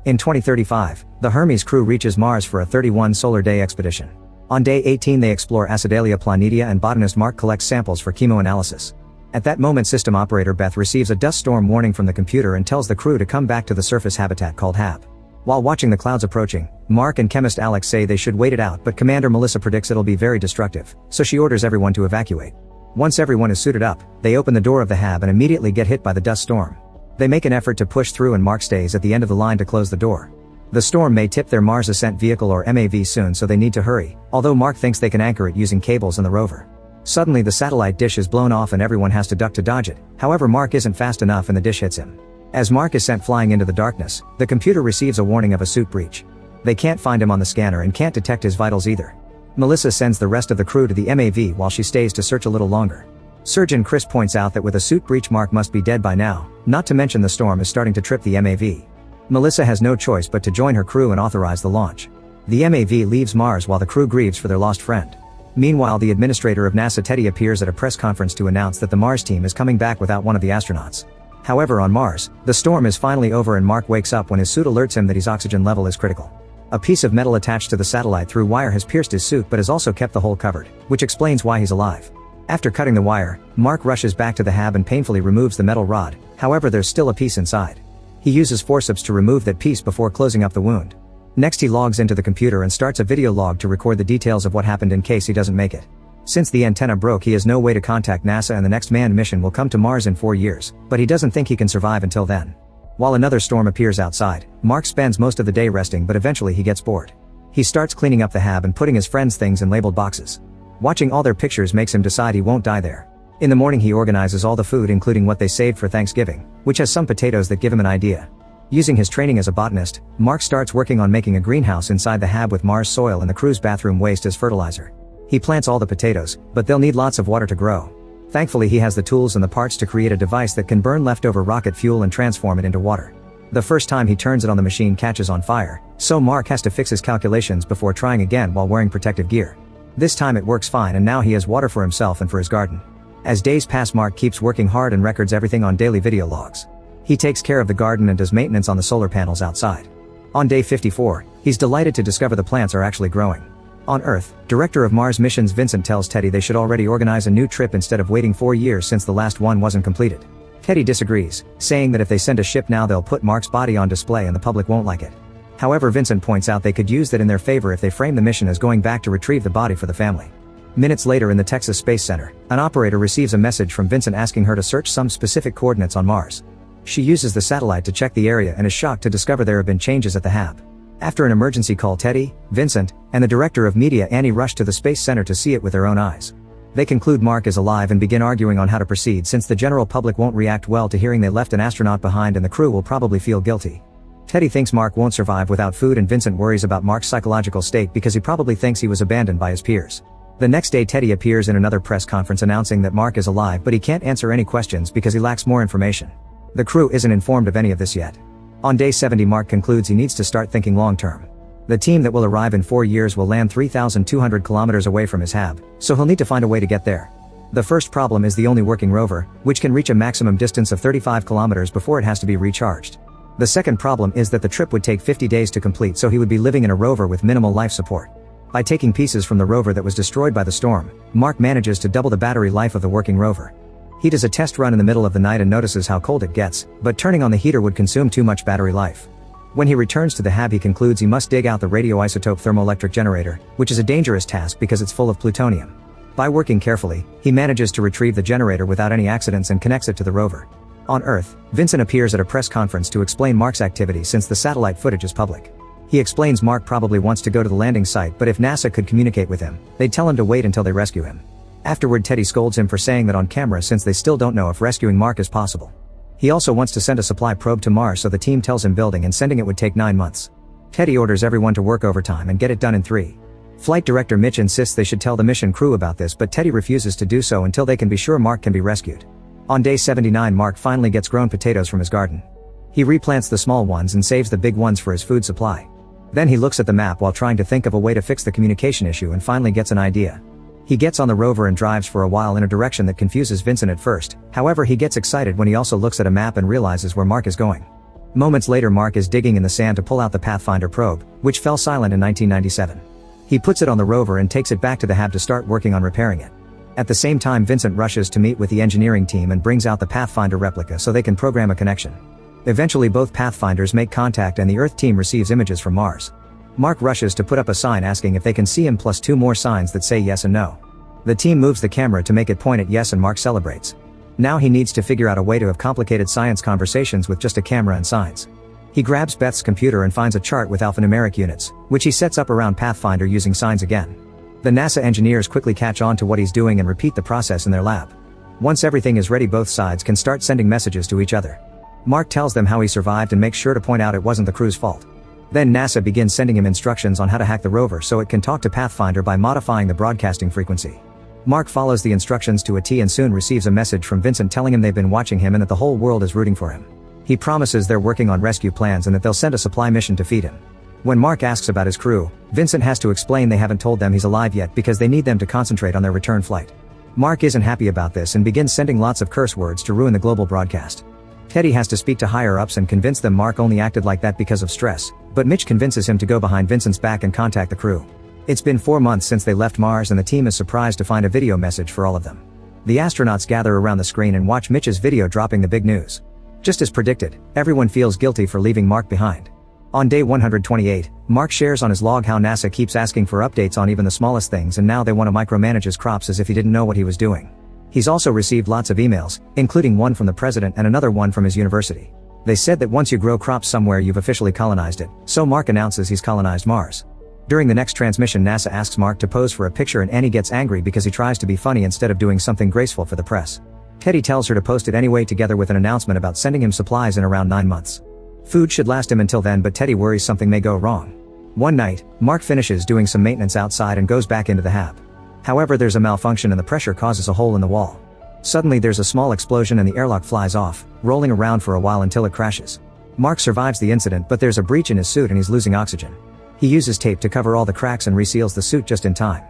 In 2035, the Hermes crew reaches Mars for a 31 solar day expedition. On day 18 they explore Acidalia planitia and botanist Mark collects samples for chemoanalysis. At that moment system operator Beth receives a dust storm warning from the computer and tells the crew to come back to the surface habitat called HAB. While watching the clouds approaching, Mark and chemist Alex say they should wait it out, but Commander Melissa predicts it'll be very destructive, so she orders everyone to evacuate. Once everyone is suited up, they open the door of the HAB and immediately get hit by the dust storm. They make an effort to push through and Mark stays at the end of the line to close the door. The storm may tip their Mars Ascent Vehicle or MAV soon, so they need to hurry, although Mark thinks they can anchor it using cables in the rover. Suddenly the satellite dish is blown off and everyone has to duck to dodge it, however Mark isn't fast enough and the dish hits him. As Mark is sent flying into the darkness, the computer receives a warning of a suit breach. They can't find him on the scanner and can't detect his vitals either. Melissa sends the rest of the crew to the MAV while she stays to search a little longer. Surgeon Chris points out that with a suit breach Mark must be dead by now, not to mention the storm is starting to trip the MAV. Melissa has no choice but to join her crew and authorize the launch. The MAV leaves Mars while the crew grieves for their lost friend. Meanwhile, the administrator of NASA Teddy appears at a press conference to announce that the Mars team is coming back without one of the astronauts. However, on Mars, the storm is finally over and Mark wakes up when his suit alerts him that his oxygen level is critical. A piece of metal attached to the satellite through wire has pierced his suit but has also kept the hole covered, which explains why he's alive. After cutting the wire, Mark rushes back to the HAB and painfully removes the metal rod, however there's still a piece inside. He uses forceps to remove that piece before closing up the wound. Next he logs into the computer and starts a video log to record the details of what happened in case he doesn't make it. Since the antenna broke he has no way to contact NASA and the next manned mission will come to Mars in 4 years, but he doesn't think he can survive until then. While another storm appears outside, Mark spends most of the day resting but eventually he gets bored. He starts cleaning up the HAB and putting his friends' things in labeled boxes. Watching all their pictures makes him decide he won't die there. In the morning he organizes all the food including what they saved for Thanksgiving, which has some potatoes that give him an idea. Using his training as a botanist, Mark starts working on making a greenhouse inside the HAB with Mars soil and the crew's bathroom waste as fertilizer. He plants all the potatoes, but they'll need lots of water to grow. Thankfully he has the tools and the parts to create a device that can burn leftover rocket fuel and transform it into water. The first time he turns it on the machine catches on fire, so Mark has to fix his calculations before trying again while wearing protective gear. This time it works fine and now he has water for himself and for his garden. As days pass Mark keeps working hard and records everything on daily video logs. He takes care of the garden and does maintenance on the solar panels outside. On day 54, he's delighted to discover the plants are actually growing. On Earth, Director of Mars Missions Vincent tells Teddy they should already organize a new trip instead of waiting 4 years since the last one wasn't completed. Teddy disagrees, saying that if they send a ship now they'll put Mark's body on display and the public won't like it. However, Vincent points out they could use that in their favor if they frame the mission as going back to retrieve the body for the family. Minutes later in the Texas Space Center, an operator receives a message from Vincent asking her to search some specific coordinates on Mars. She uses the satellite to check the area and is shocked to discover there have been changes at the HAB. After an emergency call, Teddy, Vincent, and the director of media Annie rush to the Space Center to see it with their own eyes. They conclude Mark is alive and begin arguing on how to proceed since the general public won't react well to hearing they left an astronaut behind and the crew will probably feel guilty. Teddy thinks Mark won't survive without food and Vincent worries about Mark's psychological state because he probably thinks he was abandoned by his peers. The next day Teddy appears in another press conference announcing that Mark is alive but he can't answer any questions because he lacks more information. The crew isn't informed of any of this yet. On day 70 Mark concludes he needs to start thinking long term. The team that will arrive in 4 years will land 3,200 kilometers away from his HAB, so he'll need to find a way to get there. The first problem is the only working rover, which can reach a maximum distance of 35 kilometers before it has to be recharged. The second problem is that the trip would take 50 days to complete, so he would be living in a rover with minimal life support. By taking pieces from the rover that was destroyed by the storm, Mark manages to double the battery life of the working rover. He does a test run in the middle of the night and notices how cold it gets, but turning on the heater would consume too much battery life. When he returns to the HAB he concludes he must dig out the radioisotope thermoelectric generator, which is a dangerous task because it's full of plutonium. By working carefully, he manages to retrieve the generator without any accidents and connects it to the rover. On Earth, Vincent appears at a press conference to explain Mark's activity since the satellite footage is public. He explains Mark probably wants to go to the landing site, but if NASA could communicate with him, they'd tell him to wait until they rescue him. Afterward Teddy scolds him for saying that on camera since they still don't know if rescuing Mark is possible. He also wants to send a supply probe to Mars, so the team tells him building and sending it would take 9 months. Teddy orders everyone to work overtime and get it done in 3. Flight director Mitch insists they should tell the mission crew about this, but Teddy refuses to do so until they can be sure Mark can be rescued. On day 79 Mark finally gets grown potatoes from his garden. He replants the small ones and saves the big ones for his food supply. Then he looks at the map while trying to think of a way to fix the communication issue and finally gets an idea. He gets on the rover and drives for a while in a direction that confuses Vincent at first, however he gets excited when he also looks at a map and realizes where Mark is going. Moments later, Mark is digging in the sand to pull out the Pathfinder probe, which fell silent in 1997. He puts it on the rover and takes it back to the hab to start working on repairing it. At the same time, Vincent rushes to meet with the engineering team and brings out the Pathfinder replica so they can program a connection. Eventually both Pathfinders make contact and the Earth team receives images from Mars. Mark rushes to put up a sign asking if they can see him plus 2 more signs that say yes and no. The team moves the camera to make it point at yes and Mark celebrates. Now he needs to figure out a way to have complicated science conversations with just a camera and signs. He grabs Beth's computer and finds a chart with alphanumeric units, which he sets up around Pathfinder using signs again. The NASA engineers quickly catch on to what he's doing and repeat the process in their lab. Once everything is ready, both sides can start sending messages to each other. Mark tells them how he survived and makes sure to point out it wasn't the crew's fault. Then NASA begins sending him instructions on how to hack the rover so it can talk to Pathfinder by modifying the broadcasting frequency. Mark follows the instructions to a T and soon receives a message from Vincent telling him they've been watching him and that the whole world is rooting for him. He promises they're working on rescue plans and that they'll send a supply mission to feed him. When Mark asks about his crew, Vincent has to explain they haven't told them he's alive yet because they need them to concentrate on their return flight. Mark isn't happy about this and begins sending lots of curse words to ruin the global broadcast. Teddy has to speak to higher-ups and convince them Mark only acted like that because of stress, but Mitch convinces him to go behind Vincent's back and contact the crew. It's been 4 months since they left Mars and the team is surprised to find a video message for all of them. The astronauts gather around the screen and watch Mitch's video dropping the big news. Just as predicted, everyone feels guilty for leaving Mark behind. On day 128, Mark shares on his log how NASA keeps asking for updates on even the smallest things and now they want to micromanage his crops as if he didn't know what he was doing. He's also received lots of emails, including one from the president and another one from his university. They said that once you grow crops somewhere you've officially colonized it, so Mark announces he's colonized Mars. During the next transmission, NASA asks Mark to pose for a picture and Annie gets angry because he tries to be funny instead of doing something graceful for the press. Teddy tells her to post it anyway together with an announcement about sending him supplies in around 9 months. Food should last him until then, but Teddy worries something may go wrong. One night, Mark finishes doing some maintenance outside and goes back into the hab. However, there's a malfunction and the pressure causes a hole in the wall. Suddenly there's a small explosion and the airlock flies off, rolling around for a while until it crashes. Mark survives the incident, but there's a breach in his suit and he's losing oxygen. He uses tape to cover all the cracks and reseals the suit just in time.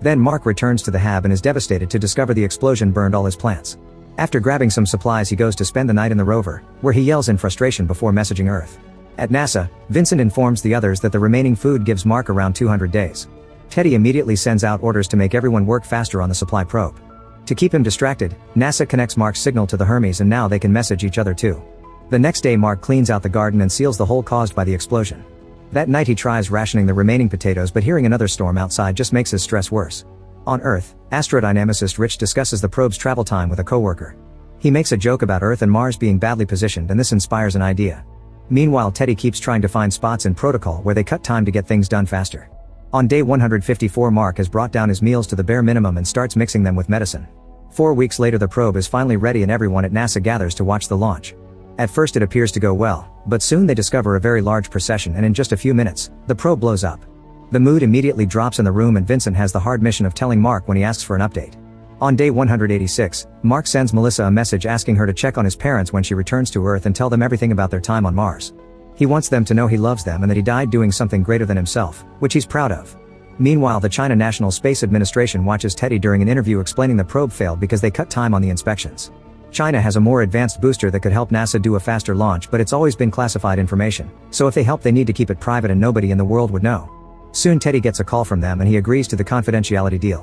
Then Mark returns to the hab and is devastated to discover the explosion burned all his plants. After grabbing some supplies, he goes to spend the night in the rover, where he yells in frustration before messaging Earth. At NASA, Vincent informs the others that the remaining food gives Mark around 200 days. Teddy immediately sends out orders to make everyone work faster on the supply probe. To keep him distracted, NASA connects Mark's signal to the Hermes and now they can message each other too. The next day, Mark cleans out the garden and seals the hole caused by the explosion. That night he tries rationing the remaining potatoes, but hearing another storm outside just makes his stress worse. On Earth, astrodynamicist Rich discusses the probe's travel time with a coworker. He makes a joke about Earth and Mars being badly positioned and this inspires an idea. Meanwhile, Teddy keeps trying to find spots in protocol where they cut time to get things done faster. On day 154, Mark has brought down his meals to the bare minimum and starts mixing them with medicine. 4 weeks later, the probe is finally ready and everyone at NASA gathers to watch the launch. At first it appears to go well, but soon they discover a very large precession and in just a few minutes, the probe blows up. The mood immediately drops in the room and Vincent has the hard mission of telling Mark when he asks for an update. On day 186, Mark sends Melissa a message asking her to check on his parents when she returns to Earth and tell them everything about their time on Mars. He wants them to know he loves them and that he died doing something greater than himself, which he's proud of. Meanwhile, the China National Space Administration watches Teddy during an interview explaining the probe failed because they cut time on the inspections. China has a more advanced booster that could help NASA do a faster launch, but it's always been classified information, so if they help they need to keep it private and nobody in the world would know. Soon Teddy gets a call from them and he agrees to the confidentiality deal.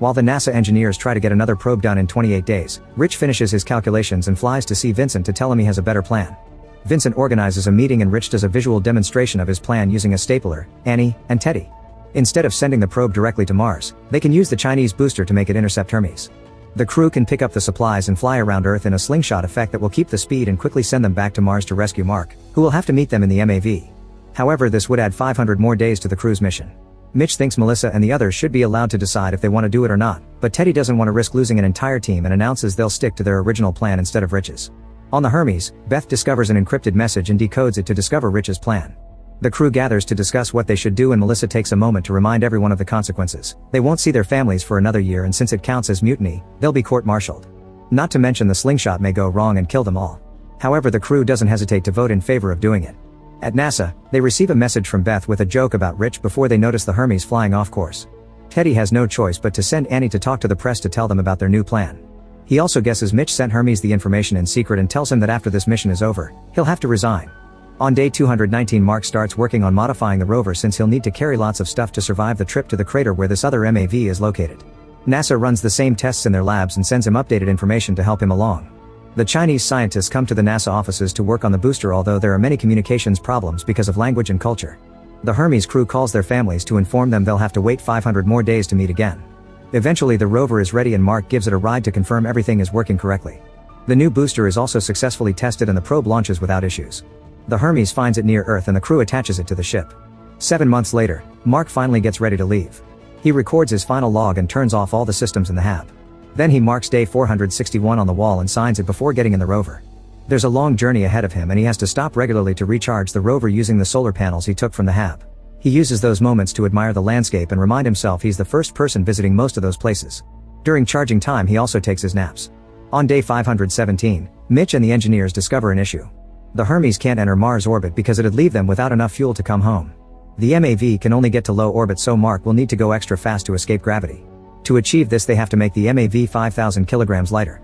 While the NASA engineers try to get another probe done in 28 days, Rich finishes his calculations and flies to see Vincent to tell him he has a better plan. Vincent organizes a meeting and Rich does a visual demonstration of his plan using a stapler, Annie, and Teddy. Instead of sending the probe directly to Mars, they can use the Chinese booster to make it intercept Hermes. The crew can pick up the supplies and fly around Earth in a slingshot effect that will keep the speed and quickly send them back to Mars to rescue Mark, who will have to meet them in the MAV. However, this would add 500 more days to the crew's mission. Mitch thinks Melissa and the others should be allowed to decide if they want to do it or not, but Teddy doesn't want to risk losing an entire team and announces they'll stick to their original plan instead of Rich's. On the Hermes, Beth discovers an encrypted message and decodes it to discover Rich's plan. The crew gathers to discuss what they should do and Melissa takes a moment to remind everyone of the consequences. They won't see their families for another year and since it counts as mutiny, they'll be court-martialed. Not to mention the slingshot may go wrong and kill them all. However, the crew doesn't hesitate to vote in favor of doing it. At NASA, they receive a message from Beth with a joke about Rich before they notice the Hermes flying off course. Teddy has no choice but to send Annie to talk to the press to tell them about their new plan. He also guesses Mitch sent Hermes the information in secret and tells him that after this mission is over, he'll have to resign. On day 219 Mark starts working on modifying the rover since he'll need to carry lots of stuff to survive the trip to the crater where this other MAV is located. NASA runs the same tests in their labs and sends him updated information to help him along. The Chinese scientists come to the NASA offices to work on the booster, although there are many communications problems because of language and culture. The Hermes crew calls their families to inform them they'll have to wait 500 more days to meet again. Eventually the rover is ready and Mark gives it a ride to confirm everything is working correctly. The new booster is also successfully tested and the probe launches without issues. The Hermes finds it near Earth and the crew attaches it to the ship. 7 months later, Mark finally gets ready to leave. He records his final log and turns off all the systems in the hab. Then he marks day 461 on the wall and signs it before getting in the rover. There's a long journey ahead of him and he has to stop regularly to recharge the rover using the solar panels he took from the hab. He uses those moments to admire the landscape and remind himself he's the first person visiting most of those places. During charging time he also takes his naps. On day 517, Mitch and the engineers discover an issue. The Hermes can't enter Mars orbit because it'd leave them without enough fuel to come home. The MAV can only get to low orbit, so Mark will need to go extra fast to escape gravity. To achieve this they have to make the MAV 5,000 kilograms lighter.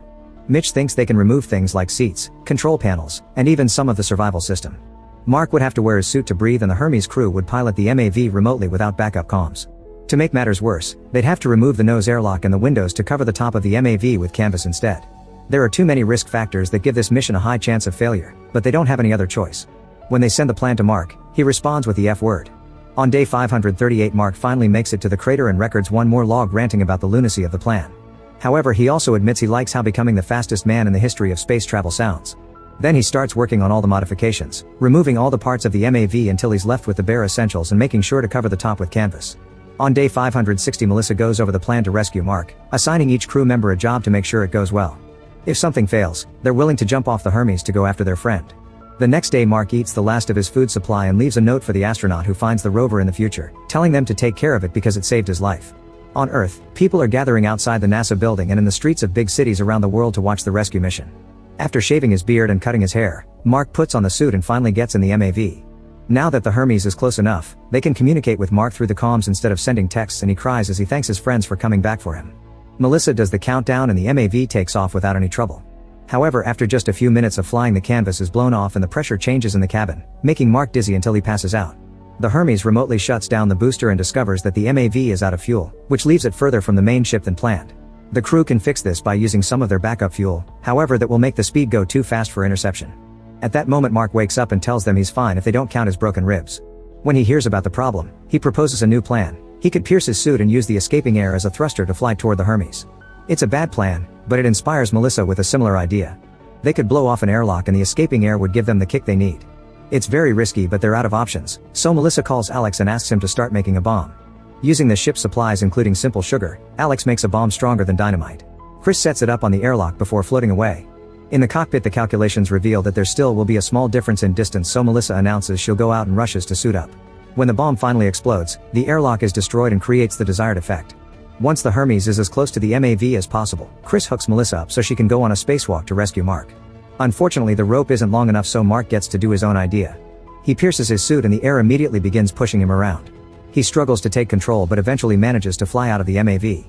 Mitch thinks they can remove things like seats, control panels, and even some of the survival system. Mark would have to wear his suit to breathe and the Hermes crew would pilot the MAV remotely without backup comms. To make matters worse, they'd have to remove the nose airlock and the windows to cover the top of the MAV with canvas instead. There are too many risk factors that give this mission a high chance of failure, but they don't have any other choice. When they send the plan to Mark, he responds with the F word. On day 538 Mark finally makes it to the crater and records one more log ranting about the lunacy of the plan. However, he also admits he likes how becoming the fastest man in the history of space travel sounds. Then he starts working on all the modifications, removing all the parts of the MAV until he's left with the bare essentials and making sure to cover the top with canvas. On day 560 Melissa goes over the plan to rescue Mark, assigning each crew member a job to make sure it goes well. If something fails, they're willing to jump off the Hermes to go after their friend. The next day Mark eats the last of his food supply and leaves a note for the astronaut who finds the rover in the future, telling them to take care of it because it saved his life. On Earth, people are gathering outside the NASA building and in the streets of big cities around the world to watch the rescue mission. After shaving his beard and cutting his hair, Mark puts on the suit and finally gets in the MAV. Now that the Hermes is close enough, they can communicate with Mark through the comms instead of sending texts, and he cries as he thanks his friends for coming back for him. Melissa does the countdown and the MAV takes off without any trouble. However, after just a few minutes of flying the canvas is blown off and the pressure changes in the cabin, making Mark dizzy until he passes out. The Hermes remotely shuts down the booster and discovers that the MAV is out of fuel, which leaves it further from the main ship than planned. The crew can fix this by using some of their backup fuel, however that will make the speed go too fast for interception. At that moment Mark wakes up and tells them he's fine if they don't count his broken ribs. When he hears about the problem, he proposes a new plan. He could pierce his suit and use the escaping air as a thruster to fly toward the Hermes. It's a bad plan, but it inspires Melissa with a similar idea. They could blow off an airlock and the escaping air would give them the kick they need. It's very risky, but they're out of options, so Melissa calls Alex and asks him to start making a bomb. Using the ship's supplies including simple sugar, Alex makes a bomb stronger than dynamite. Chris sets it up on the airlock before floating away. In the cockpit the calculations reveal that there still will be a small difference in distance, so Melissa announces she'll go out and rushes to suit up. When the bomb finally explodes, the airlock is destroyed and creates the desired effect. Once the Hermes is as close to the MAV as possible, Chris hooks Melissa up so she can go on a spacewalk to rescue Mark. Unfortunately the rope isn't long enough, so Mark gets to do his own idea. He pierces his suit and the air immediately begins pushing him around. He struggles to take control but eventually manages to fly out of the MAV.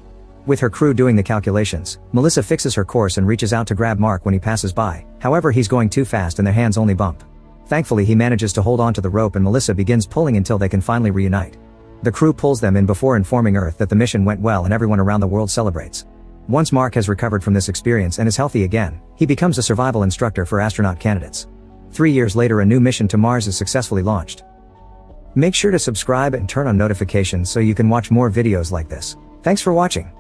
With her crew doing the calculations, Melissa fixes her course and reaches out to grab Mark when he passes by, however he's going too fast and their hands only bump. Thankfully he manages to hold on to the rope and Melissa begins pulling until they can finally reunite. The crew pulls them in before informing Earth that the mission went well and everyone around the world celebrates. Once Mark has recovered from this experience and is healthy again, he becomes a survival instructor for astronaut candidates. 3 years later a new mission to Mars is successfully launched. Make sure to subscribe and turn on notifications so you can watch more videos like this. Thanks for watching.